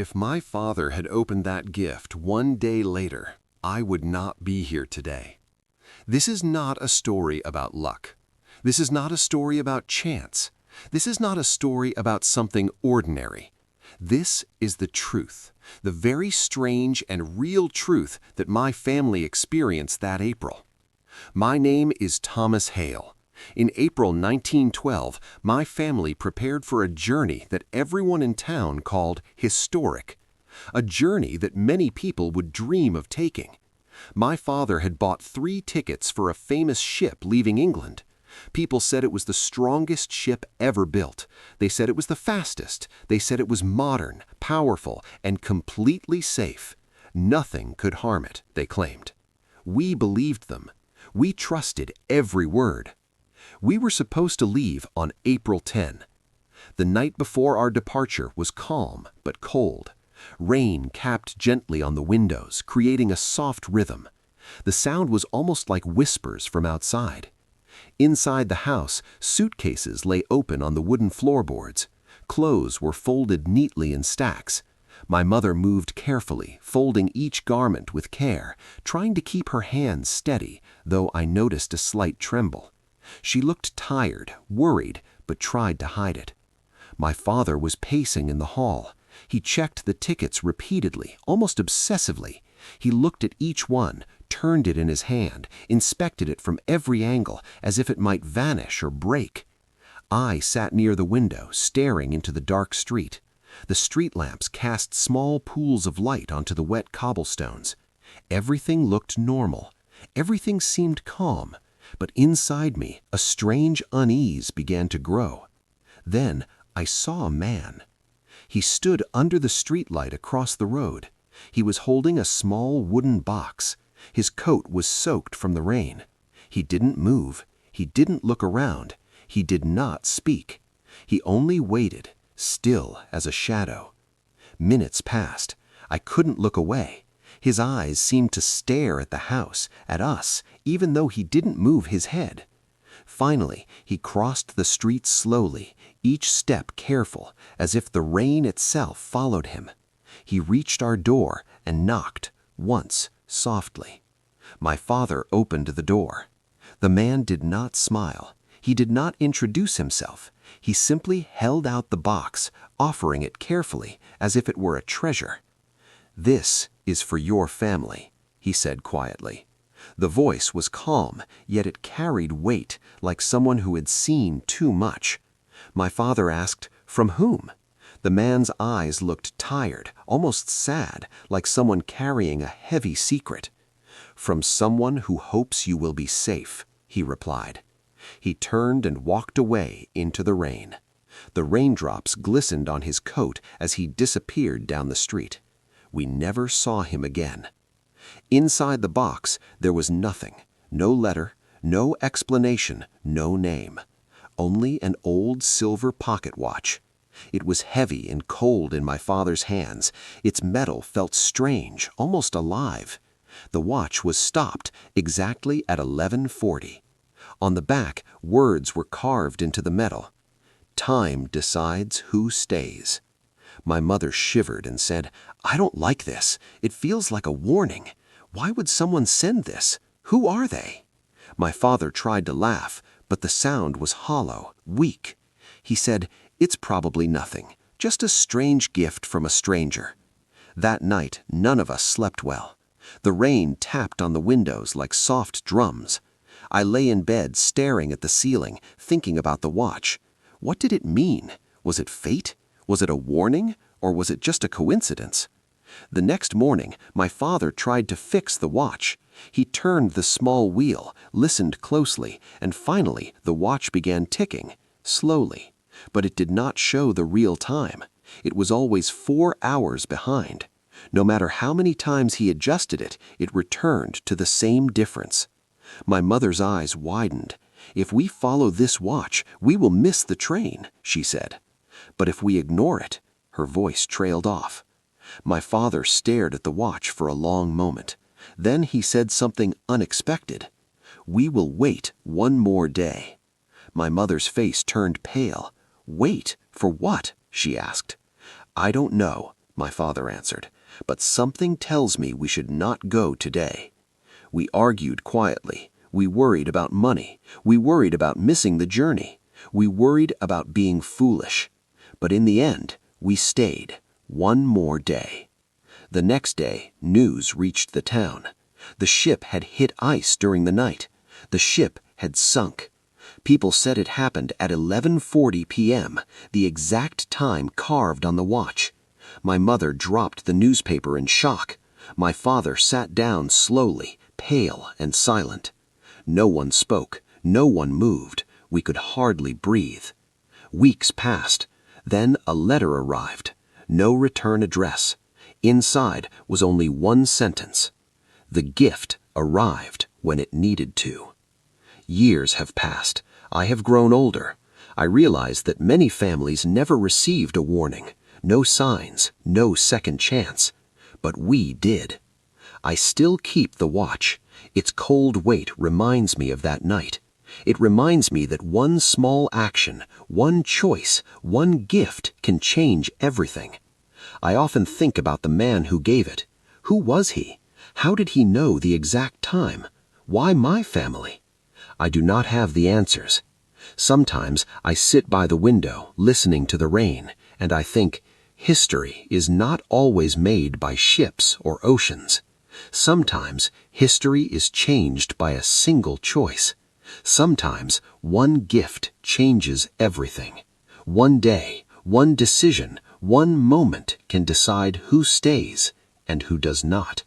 If my father had opened that gift one day later, I would not be here today. This is not a story about luck. This is not a story about chance. This is not a story about something ordinary. This is the truth, the very strange and real truth that my family experienced that April. My name is Thomas Hale. In April 1912, my family prepared for a journey that everyone in town called historic, a journey that many people would dream of taking. My father had bought 3 tickets for a famous ship leaving England. People said it was the strongest ship ever built. They said it was the fastest. They said it was modern, powerful, and completely safe. Nothing could harm it, they claimed. We believed them. We trusted every word. We were supposed to leave on April 10. The night before our departure was calm but cold. Rain capped gently on the windows, creating a soft rhythm. The sound was almost like whispers from outside. Inside the house, suitcases lay open on the wooden floorboards. Clothes were folded neatly in stacks. My mother moved carefully, folding each garment with care, trying to keep her hands steady, though I noticed a slight tremble. She looked tired, worried, but tried to hide it. My father was pacing in the hall. He checked the tickets repeatedly, almost obsessively. He looked at each one, turned it in his hand, inspected it from every angle, as if it might vanish or break. I sat near the window, staring into the dark street. The street lamps cast small pools of light onto the wet cobblestones. Everything looked normal. Everything seemed calm. But inside me, a strange unease began to grow. Then I saw a man. He stood under the streetlight across the road. He was holding a small wooden box. His coat was soaked from the rain. He didn't move. He didn't look around. He did not speak. He only waited, still as a shadow. Minutes passed. I couldn't look away. His eyes seemed to stare at the house, at us, even though he didn't move his head. Finally, he crossed the street slowly, each step careful, as if the rain itself followed him. He reached our door and knocked, once, softly. My father opened the door. The man did not smile. He did not introduce himself. He simply held out the box, offering it carefully, as if it were a treasure. "This is for your family," he said quietly. The voice was calm, yet it carried weight, like someone who had seen too much. My father asked, "From whom?" The man's eyes looked tired, almost sad, like someone carrying a heavy secret. "From someone who hopes you will be safe," he replied. He turned and walked away into the rain. The raindrops glistened on his coat as he disappeared down the street. We never saw him again. Inside the box, there was nothing. No letter, no explanation, no name. Only an old silver pocket watch. It was heavy and cold in my father's hands. Its metal felt strange, almost alive. The watch was stopped exactly at 11:40. On the back, words were carved into the metal. "Time decides who stays." My mother shivered and said, "I don't like this. It feels like a warning. Why would someone send this? Who are they?" My father tried to laugh, but the sound was hollow, weak. He said, "It's probably nothing, just a strange gift from a stranger." That night, none of us slept well. The rain tapped on the windows like soft drums. I lay in bed staring at the ceiling, thinking about the watch. What did it mean? Was it fate? Was it a warning? Or was it just a coincidence? The next morning, my father tried to fix the watch. He turned the small wheel, listened closely, and finally the watch began ticking, slowly. But it did not show the real time. It was always 4 hours behind. No matter how many times he adjusted it, it returned to the same difference. My mother's eyes widened. "If we follow this watch, we will miss the train," she said. "But if we ignore it," her voice trailed off. My father stared at the watch for a long moment. Then he said something unexpected. "We will wait one more day." My mother's face turned pale. "Wait? For what?" she asked. "I don't know, my father answered, "but something tells me we should not go today." We argued quietly. We worried about money. We worried about missing the journey. We worried about being foolish. But in the end, we stayed one more day. The next day, news reached the town. The ship had hit ice during the night. The ship had sunk. People said it happened at 11:40 p.m., the exact time carved on the watch. My mother dropped the newspaper in shock. My father sat down slowly, pale and silent. No one spoke. No one moved. We could hardly breathe. Weeks passed. Then a letter arrived. No return address. Inside was only one sentence. The gift arrived when it needed to. Years have passed. I have grown older. I realize that many families never received a warning, no signs, no second chance. But we did. I still keep the watch. Its cold weight reminds me of that night. It reminds me that one small action, one choice, one gift can change everything. I often think about the man who gave it. Who was he? How did he know the exact time? Why my family? I do not have the answers. Sometimes I sit by the window listening to the rain, and I think, history is not always made by ships or oceans. Sometimes history is changed by a single choice. Sometimes one gift changes everything. One day, one decision, one moment can decide who stays and who does not.